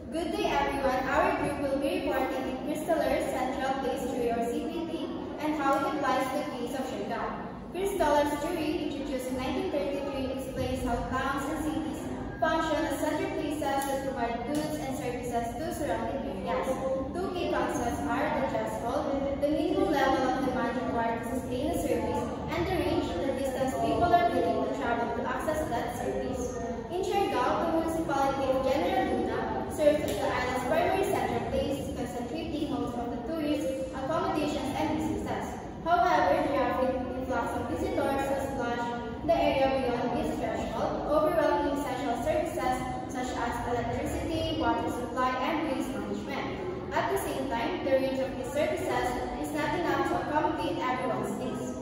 Good day everyone. Our group will be reporting in Crystaller's Central Place Theory or CPT and how it applies to the case of Siargao. Crystaller's theory, introduced in 1933, explains how towns and cities function as central places that provide goods and services to surrounding areas. Two key concepts are the threshold, the minimum level of demand required to sustain a service, and the range, the distance people are willing to travel to access that service. In Siargao, the municipality of General Luna serves as the island's primary central place, concentrating most of the tourists, accommodations, and businesses. However, the rapid influx of visitors has flushed the area beyond its threshold, overwhelming essential services such as electricity, water supply, and waste management. At the same time, the range of these services is not enough to accommodate everyone's needs.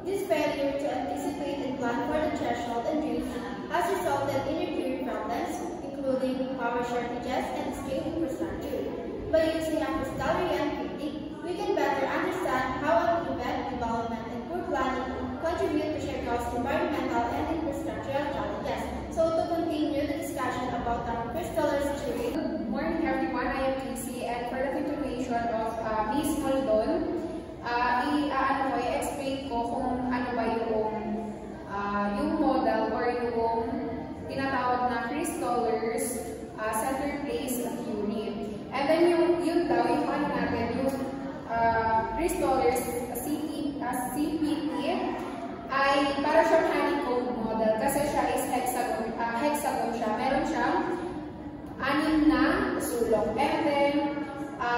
This failure to anticipate and plan for the threshold and range has resulted in recurring problems, including power shortages and strained infrastructure. By using a Crystallean critique, we can better understand how uneven development and poor planning contribute to Siargao's environmental and infrastructural challenges. So to continue the discussion about our Crystaller's theory. Good morning everyone, I am Casey, and for the continuation of Miss Moldon, i-explain ko kung ano ba yung model or yung tinatawag na Crystaller's center place theory. And then yun daw, yung ano natin, yung Crystaller's CPT ay para siyang honeycomb model kasi siya is hexagon siya. Meron siyang 6 na sulok. And then,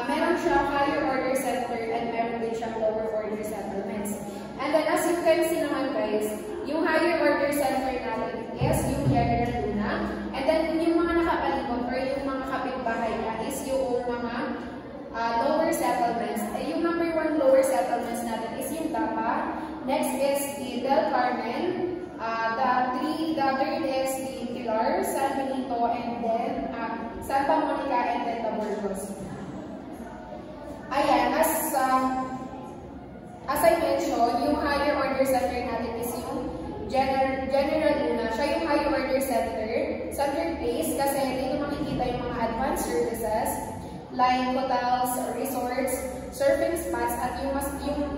meron siyang higher order center and meron din siyang lower order settlements. And then, as you can see naman guys, yung higher order center natin is yung General Luna. And then, yung mga nakapalibot or yung mga kapitbahay niya is yung mga lower settlements. Yung number 1 lower settlements natin is yung Dapa. Next is the Del Carmen. The third is the Pilar, San Benito, and then Santa Monica, and then Taborgos. Ayan, as I mentioned, yung higher order center natin is yung General Luna. Siya yung higher order center place, kasi dito makikita yung mga advanced services like hotels, resorts, surfing spots, at yung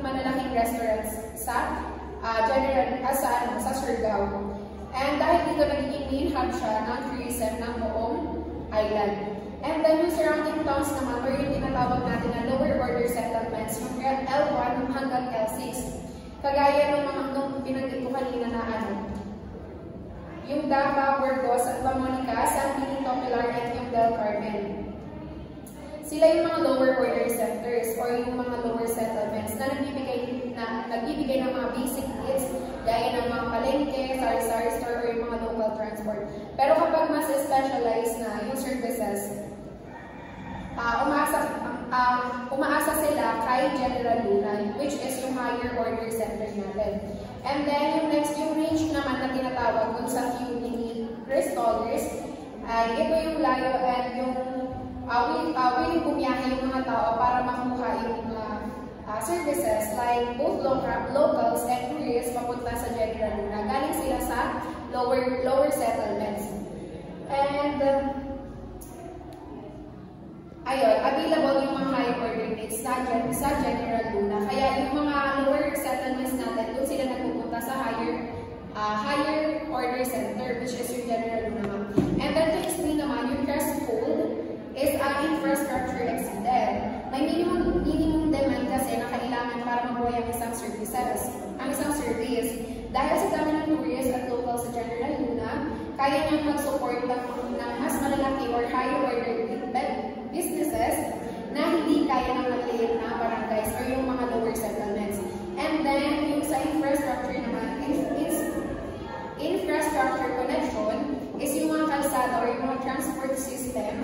malalaking restaurants sa sa Siargao. And dahil dito nagiging main hub siya ng tourism ng buong island. And then yung surrounding towns naman, or yung tinatawag natin na lower order settlements, yung L1 hanggang L6. Kagaya ng mga binanggit ko kanina na yung Dapa, Burgos, at Monica, San Benito, Pilar, and yung Del Carmen. Sila yung mga lower order centers or yung mga lower settlements na nagbibigay ng mga basic needs gaya ng mga palengke, sari-sari store, or yung mga local transport. Pero kapag mas specialized na yung services, umaasa sila kay General Luna, which is yung higher order center natin. And then yung next, yung range naman na tinatawag dun sa community Crystallers, ito yung layo and yung willing bumiyahe yung mga tao para makuha yung services like both locals and tourists papunta sa General Luna. Galing sila sa lower settlements. And ayun, available yung mga higher order needs sa General Luna. Kaya yung mga lower settlements natin, doon sila nagpupunta sa higher order center, which is yung General Luna. And then to explain naman, yung threshold is infrastructure exceeded. May minimum demand kasi na kailangan para mabuhay ang isang service. Dahil sa dami ng tourists at locals sa General Luna, kaya niyang mag-support ng mas malalaki or higher order businesses na hindi kaya ng maliit na barangays or yung mga lower settlements. And then, yung sa infrastructure naman, infrastructure connection is yung mga kalsada or yung mga transport system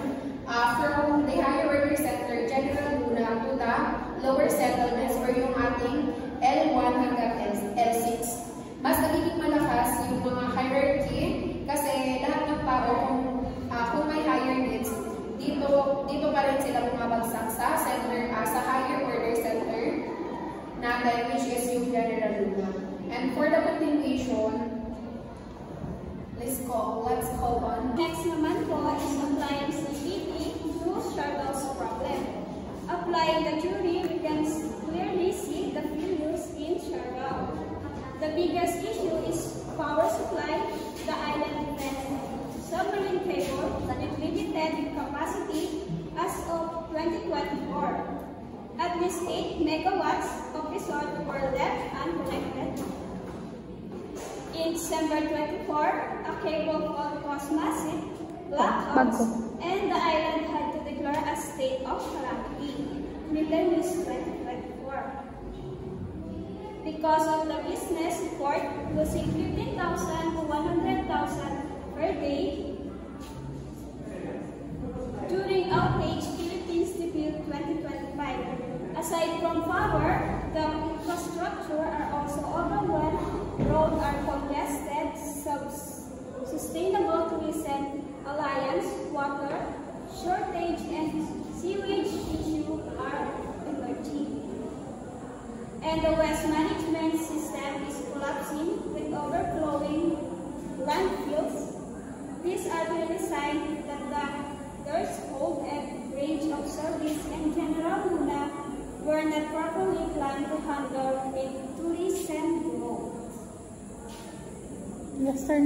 from the higher order center, General Luna, to the lower settlements or yung ating L1 hanggang L6. Mas nagiging malakas yung mga hierarchy kasi lahat ng tao, kung may higher needs, dito pa rin sila bumabagsak sa higher order center natin, which is yung General Luna. And for the continuation, let's call on. Next naman po is compliance with CPT least 8 megawatts of resort were left unconnected. In December 24, a cable fault caused massive blackouts and the island had to declare a state of calamity. Middle East 2024. Because of the business report losing 15,000 to 100,000 per day during outage Philippines debut 2025. Aside from power, the infrastructure are also overwhelmed, roads are congested, sustainable tourism alliance, water shortage and sewage issue are emerging. And the waste management system is collapsing with overflowing landfills. These are the signs that the threshold and range of service and General Luna were not properly planned to handle a tourism growth. Yes, sir.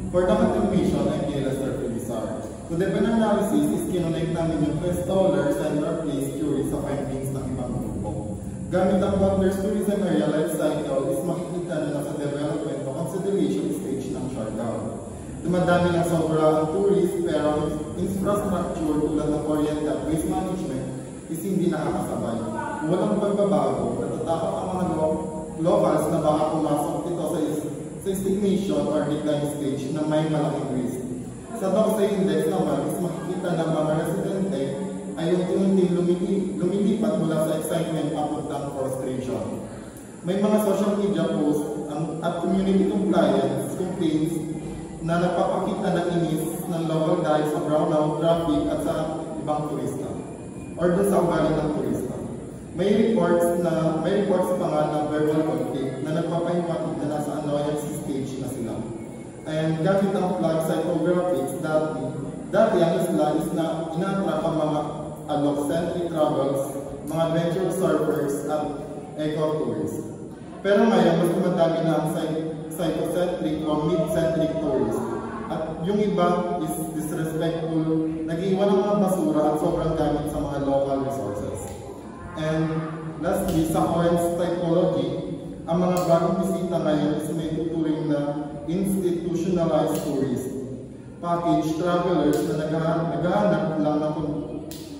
For the contribution, I'm Kayla Sarfilizar. To the analysis is kinonect namin yung $3 central place theory sa findings ng ibang grupo. Gamit ang Wonders Tourism Area Life Cycle is makikita na nasa development o consideration stage ng Siargao. Dumadami ng sobra ang tourist pero infrastructure tulad ng kuryente at waste management is hindi nakakasabay. Walang pagbabago, natatakot ang mga locals na baka pumasok ito sa stagnation or decline stage na may malaking risk. Sa Doxa Index naman is makikita ng mga residente ay yung unti-unting lumilipat mula sa excitement papuntang frustration. May mga social media posts at community complaints na nagpapakita ng inis ng local dahil sa brownout, traffic at sa ibang turista or doon sa ugali ng turista. May reports pa nga ng verbal conflict na nagpapahiwatig na nasa annoyance stage na sila. And gamit ang flag psychographics dati ang isla is na ina-attract ang mga allocentric travels, mga adventure surfers at eco-tourists. Pero ngayon, mas dumadami na ang psychocentric o mid-centric tourists. At yung iba is disrespectful, nag-iwan ng mga basura at sobrang gamit sa mga local resources. And lastly, sa orange typology, ang mga bagong bisita ngayon is may tuturing na institutionalized tourists, package travelers na naghahanap lang ng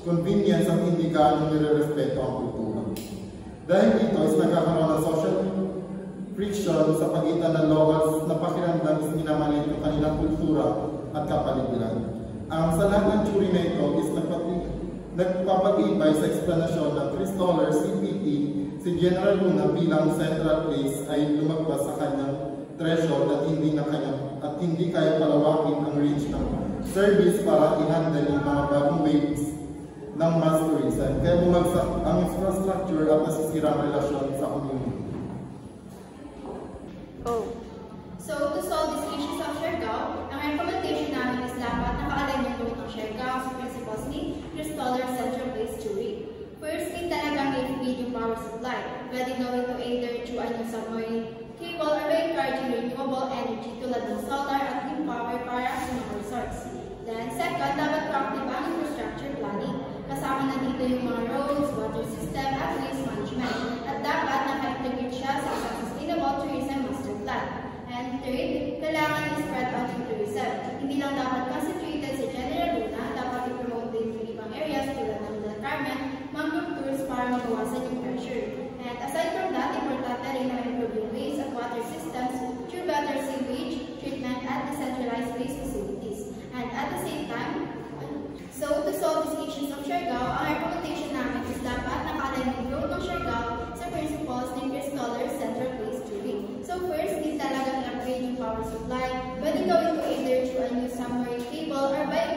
convenience at hindi gaano nire-respeto ang kultura. Dahil dito is nagkakaroon ng social friction sa pagitan ng locals na pakiramdam is minamalit ang kanilang kultura at kapaligiran. Ang sa lahat ng theory na ito is nagpapatibay sa explanasyon ng $3 CPT, si General Luna bilang central place ay lumagpas sa kanyang threshold at hindi kaya palawakin ang range ng service para i-handle yung mga bagong waves ng mass tourism. Kaya bumagsak ang infrastructure at nasisira ang relasyon sa community. So, to solve these issues of Siargao, ang recommendation namin is dapat naka-align yung gawin ng Siargao sa principles ni $3 central place theory. First, talagang i-feed yung power supply. Pwede gawin to either through a new submarine cable or by encouraging renewable energy tulad ng solar at wind power para sa mga resorts. Then, second, dapat proactive ang infrastructure planning. Kasama na dito yung mga roads, water system, at waste management. At dapat naka-integrate siya sa isang sustainable tourism master plan. And third, kailangan i-spread out yung tourism. Hindi lang dapat concentrated sa General Luna, dapat i-promote din yung ibang areas tulad ng Del Carmen, mangrove tours para mabawasan yung pressure. And aside from that, importante rin na improve yung waste at water systems through better sewage treatment at decentralized waste facilities. And at the same time, so to solve these issues of Siargao, ang recommendation namin is dapat naka-align yung growth ng Siargao sa principles ng $3 central place theory. So first, talagang i-upgrade yung power supply. Pwede gawin to either through a new submarine cable or by